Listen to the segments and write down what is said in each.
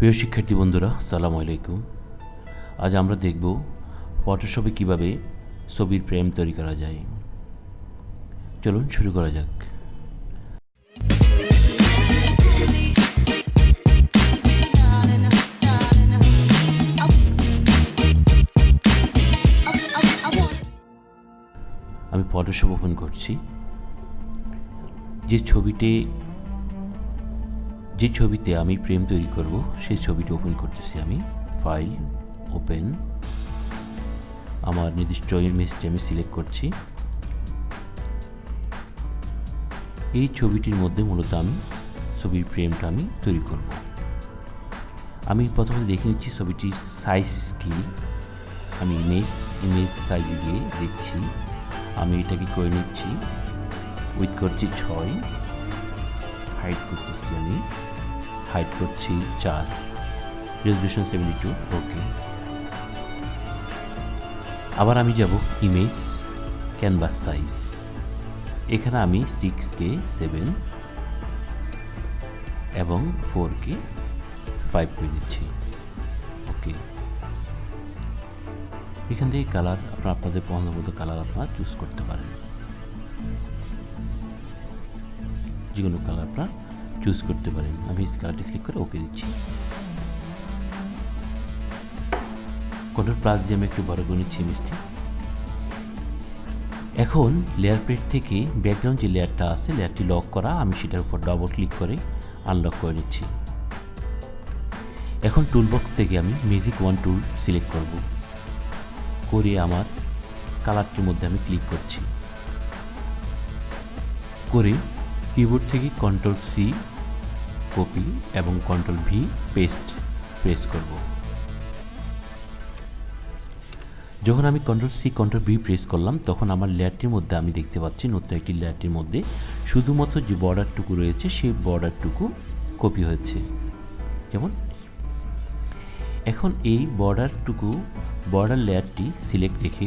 প্রিয় শিক্ষার্থী বন্ধুরা, আসসালামু আলাইকুম। আজ আমরা দেখব ফটোশপে কিভাবে ছবির ফ্রেম তৈরি করা যায়। চলুন শুরু করা যাক। আমি ফটোশপ ওপেন করছি। যে ছবিতে আমি ফ্রেম তৈরি করব সেই ছবিটা ওপেন করতেছি। আমি ফাইল, ওপেন, আমার নির্দিষ্ট ইমেজটি আমি সিলেক্ট করছি। এই ছবিটির মধ্যে মূলত আমি ছবির ফ্রেমটা আমি তৈরি করব। আমি প্রথমে দেখে নিচ্ছি ছবিটির সাইজ কি। আমি ইমেজ সাইজে গিয়ে দেখছি। আমি এটাকে করে নিচ্ছি, উইথ করছি 6, হাইট করতেছি, আমি হাইট করছি 4, রেজলিউশন 72, ওকে। আবার আমি যাব ইমেজ, ক্যানভাস সাইজ, এখানে আমি 6K 7 এবং 4K 5 করে দিচ্ছি, ওকে। এখান থেকে কালার আপনাদের পছন্দ মতো কালার আপনারা চুজ করতে পারেন, যে কোনো কালার আপনারা চুজ করতে পারেন। আমি এই কালারটি সিলেক্ট করে ওকে দিচ্ছি। কন্ট্রোল+ দিয়ে আমি একটু বড় করে নিচ্ছি ইমেজটি। এখন লেয়ার প্যাড থেকে ব্যাকগ্রাউন্ড যে লেয়ারটা আছে, লেয়ারটি লক করা, আমি সেটার উপর ডবল ক্লিক করে আনলক করে নিচ্ছি। এখন টুলবক্স থেকে আমি ম্যাজিক 1 টুল সিলেক্ট করব, করে আমার কালারটির মধ্যে আমি ক্লিক করছি, করে কিবোর্ড থেকে Ctrl+C কপি এবং Ctrl+V পেস্ট প্রেস করব। যখন আমি Ctrl+C Ctrl+V প্রেস করলাম, তখন আমার লেয়ারটির মধ্যে আমি দেখতে পাচ্ছি নতুন একটি লেয়ারটির মধ্যে শুধুমাত্র যে বর্ডারটুকু রয়েছে সেই বর্ডারটুকু কপি হয়েছে, যেমন এখন এই বর্ডার লেয়ারটি সিলেক্ট রেখে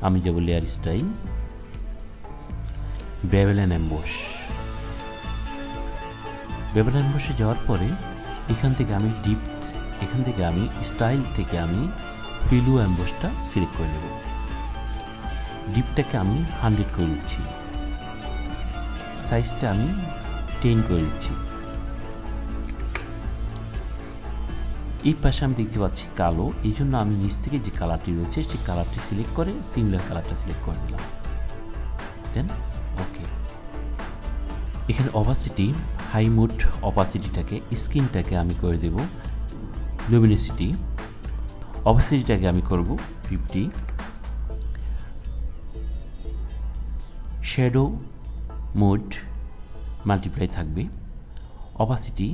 আমি যাব layer style, bevel and emboss. Bevel and এমবসে যাওয়ার পরে এখান থেকে আমি স্টাইল থেকে আমি ফিলু এমবসটা সিলেক্ট করে নেব। ডিপটাকে আমি 100 করে দিচ্ছি, সাইজটা আমি 10 করে দিচ্ছি। এই পাশে আমি দেখতে পাচ্ছি কালো, এই জন্য আমি নিচ থেকে যে কালারটি রয়েছে সেই কালারটি সিলেক্ট করে সিমিলার কালারটা সিলেক্ট করে দিলাম, দেন ওকে। এখানে অপাসিটি, হাই মুড অপাসিটিটাকে, স্ক্রিনটাকে আমি করে দেব লুমিনিসিটি, অপাসিটিটাকে আমি করব 50, শ্যাডো মোড মাল্টিপ্লাই থাকবে, অপাসিটি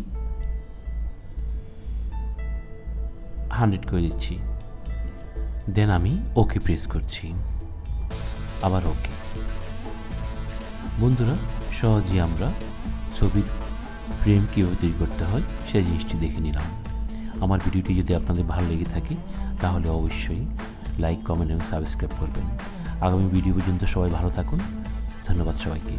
100 করে দিচ্ছি, দেন আমি ওকে প্রেস করছি, আবার ওকে। বন্ধুরা, সহজেই আমরা ছবির ফ্রেম কীভাবে তৈরি করতে হয় সেই জিনিসটি দেখে নিলাম। আমার ভিডিওটি যদি আপনাদের ভালো লেগে থাকে তাহলে অবশ্যই লাইক, কমেন্ট এবং সাবস্ক্রাইব করবেন। আগামী ভিডিও পর্যন্ত সবাই ভালো থাকুন। ধন্যবাদ সবাইকে।